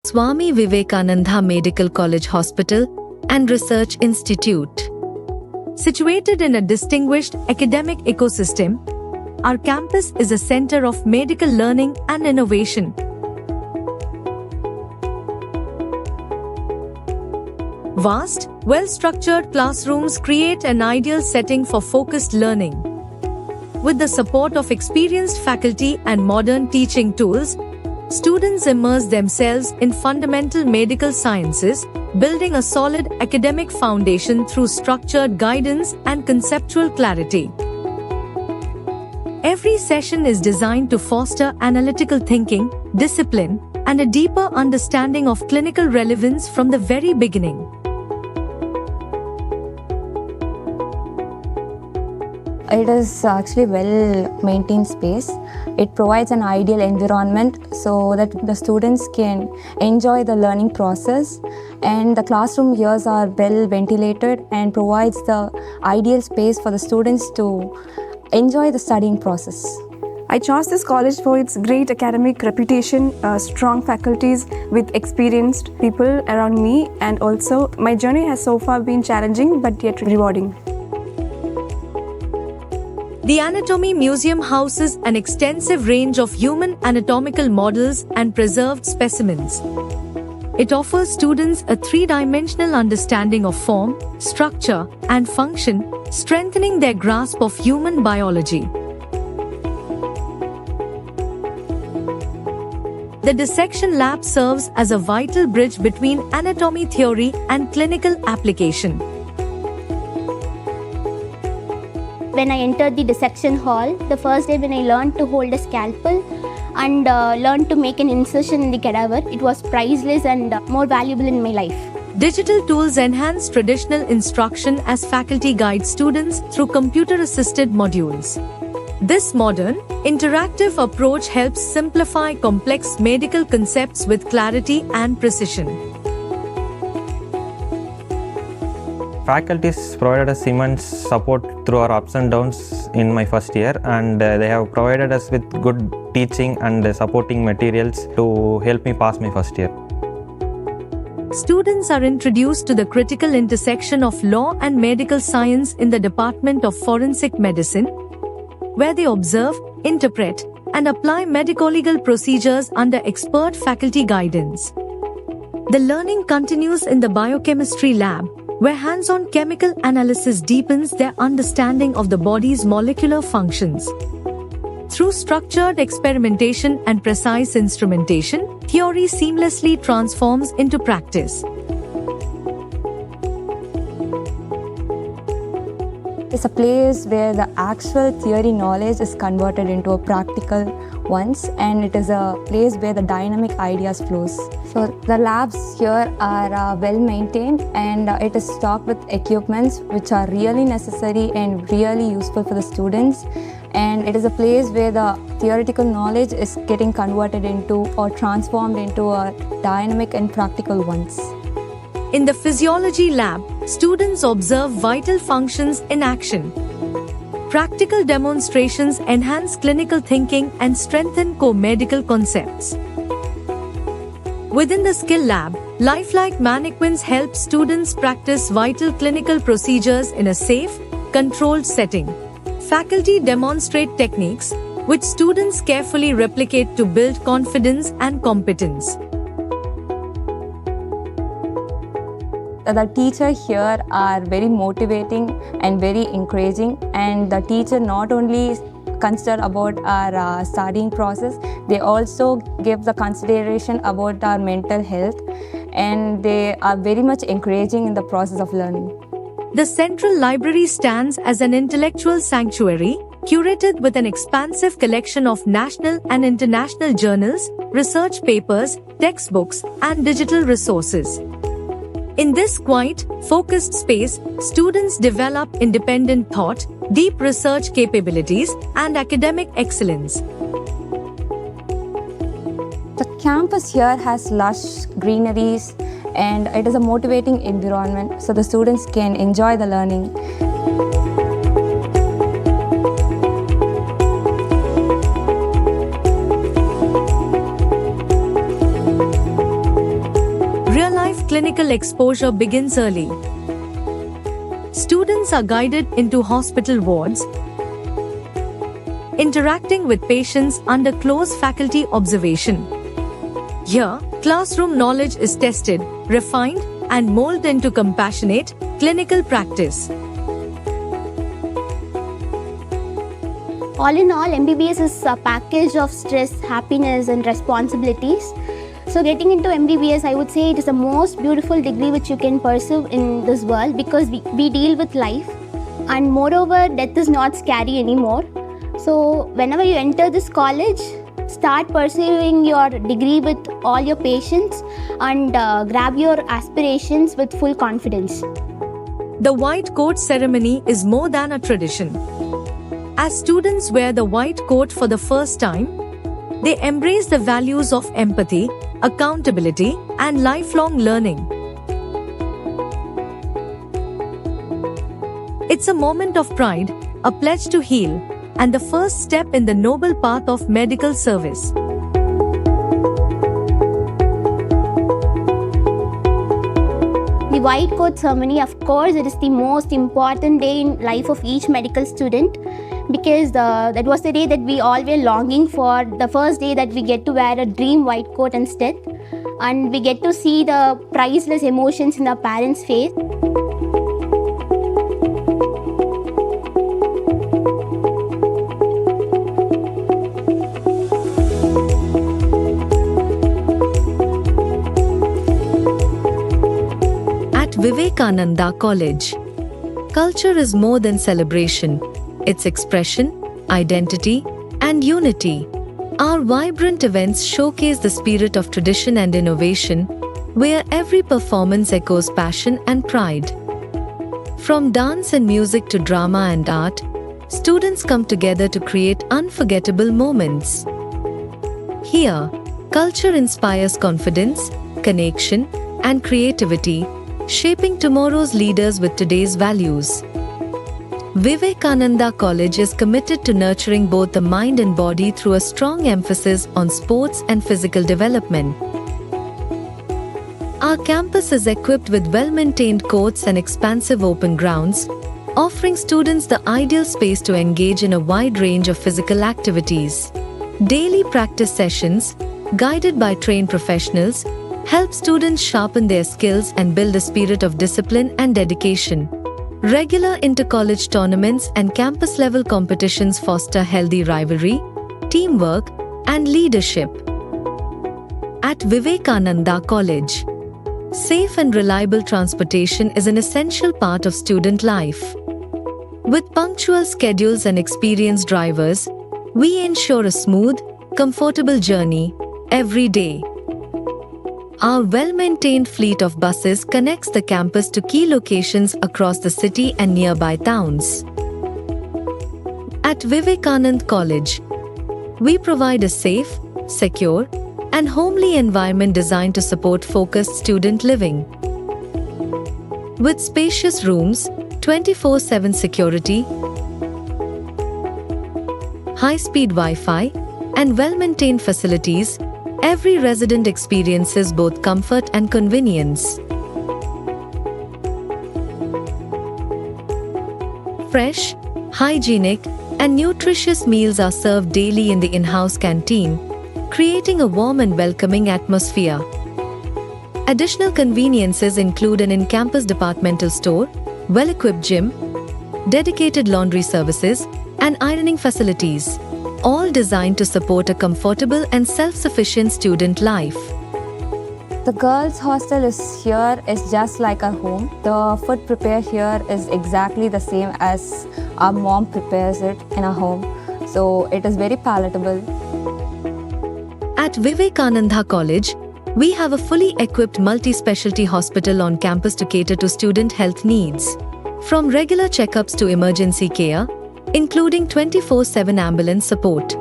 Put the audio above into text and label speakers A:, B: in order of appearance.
A: Swami Vivekananda Medical College Hospital and Research Institute. Situated in a distinguished academic ecosystem, our campus is a center of medical learning and innovation. Vast, well-structured classrooms create an ideal setting for focused learning. With the support of experienced faculty and modern teaching tools, students immerse themselves in fundamental medical sciences, building a solid academic foundation through structured guidance and conceptual clarity. Every session is designed to foster analytical thinking, discipline, and a deeper understanding of clinical relevance from the very beginning.
B: It is actually well-maintained space. It provides an ideal environment so that the students can enjoy the learning process, and the classroom here are well ventilated and provides the ideal space for the students to enjoy the studying process.
C: I chose this college for its great academic reputation, strong faculties with experienced people around me, and also my journey has so far been challenging but yet rewarding.
A: The Anatomy Museum houses an extensive range of human anatomical models and preserved specimens. It offers students a three-dimensional understanding of form, structure, and function, strengthening their grasp of human biology. The dissection lab serves as a vital bridge between anatomy theory and clinical application.
D: When I entered the dissection hall, the first day when I learned to hold a scalpel and learned to make an incision in the cadaver, it was priceless and more valuable in my life.
A: Digital tools enhance traditional instruction as faculty guide students through computer-assisted modules. This modern, interactive approach helps simplify complex medical concepts with clarity and precision.
E: Faculties provided us immense support through our ups and downs in my first year, and they have provided us with good teaching and supporting materials to help me pass my first year.
A: Students are introduced to the critical intersection of law and medical science in the Department of Forensic Medicine, where they observe, interpret, and apply medico-legal procedures under expert faculty guidance. The learning continues in the biochemistry lab, where hands-on chemical analysis deepens their understanding of the body's molecular functions. Through structured experimentation and precise instrumentation, theory seamlessly transforms into practice.
B: It's a place where the actual theory knowledge is converted into a practical ones, and it is a place where the dynamic ideas flows. So the labs here are well maintained, and it is stocked with equipments which are really necessary and really useful for the students. And it is a place where the theoretical knowledge is getting converted into or transformed into a dynamic and practical ones.
A: In the physiology lab, students observe vital functions in action. Practical demonstrations enhance clinical thinking and strengthen core medical concepts. Within the skill lab, lifelike mannequins help students practice vital clinical procedures in a safe, controlled setting. Faculty demonstrate techniques, which students carefully replicate to build confidence and competence.
B: The teacher here are very motivating and very encouraging, and the teacher not only consider about our studying process, they also give the consideration about our mental health, and they are very much encouraging in the process of learning.
A: The Central Library stands as an intellectual sanctuary, curated with an expansive collection of national and international journals, research papers, textbooks, and digital resources. In this quiet, focused space, students develop independent thought, deep research capabilities, and academic excellence.
B: The campus here has lush greeneries, and it is a motivating environment so the students can enjoy the learning.
A: clinical exposure begins early. Students are guided into hospital wards, interacting with patients under close faculty observation. Here, classroom knowledge is tested, refined, and molded into compassionate, clinical practice.
D: All in all, MBBS is a package of stress, happiness, and responsibilities. So getting into MBBS, I would say it is the most beautiful degree which you can pursue in this world, because we deal with life, and moreover, death is not scary anymore. So whenever you enter this college, start pursuing your degree with all your patience, and grab your aspirations with full confidence.
A: The white coat ceremony is more than a tradition. As students wear the white coat for the first time, they embrace the values of empathy, accountability, and lifelong learning. It's a moment of pride, a pledge to heal, and the first step in the noble path of medical service.
D: The white coat ceremony, of course, it is the most important day in life of each medical student, because that was the day that we all were longing for, the first day that we get to wear a dream white coat instead, and we get to see the priceless emotions in our parents' face.
A: At Vivekananda College, culture is more than celebration. It's expression, identity, and unity. Our vibrant events showcase the spirit of tradition and innovation, where every performance echoes passion and pride. From dance and music to drama and art, students come together to create unforgettable moments. Here, culture inspires confidence, connection, and creativity, shaping tomorrow's leaders with today's values. Vivekananda College is committed to nurturing both the mind and body through a strong emphasis on sports and physical development. Our campus is equipped with well-maintained courts and expansive open grounds, offering students the ideal space to engage in a wide range of physical activities. Daily practice sessions, guided by trained professionals, help students sharpen their skills and build a spirit of discipline and dedication. Regular inter-college tournaments and campus-level competitions foster healthy rivalry, teamwork, and leadership. At Vivekananda College, safe and reliable transportation is an essential part of student life. With punctual schedules and experienced drivers, we ensure a smooth, comfortable journey every day. Our well-maintained fleet of buses connects the campus to key locations across the city and nearby towns. At Vivekananda College, we provide a safe, secure, and homely environment designed to support focused student living. With spacious rooms, 24/7 security, high-speed Wi-Fi, and well-maintained facilities, every resident experiences both comfort and convenience. Fresh, hygienic, and nutritious meals are served daily in the in-house canteen, creating a warm and welcoming atmosphere. Additional conveniences include an in-campus departmental store, well-equipped gym, dedicated laundry services, and ironing facilities, all designed to support a comfortable and self-sufficient student life.
B: The girls' hostel is just like our home. The food prepared here is exactly the same as our mom prepares it in our home. So it is very palatable.
A: At Vivekananda College, we have a fully equipped multi-specialty hospital on campus to cater to student health needs. From regular checkups to emergency care, including 24/7 ambulance support.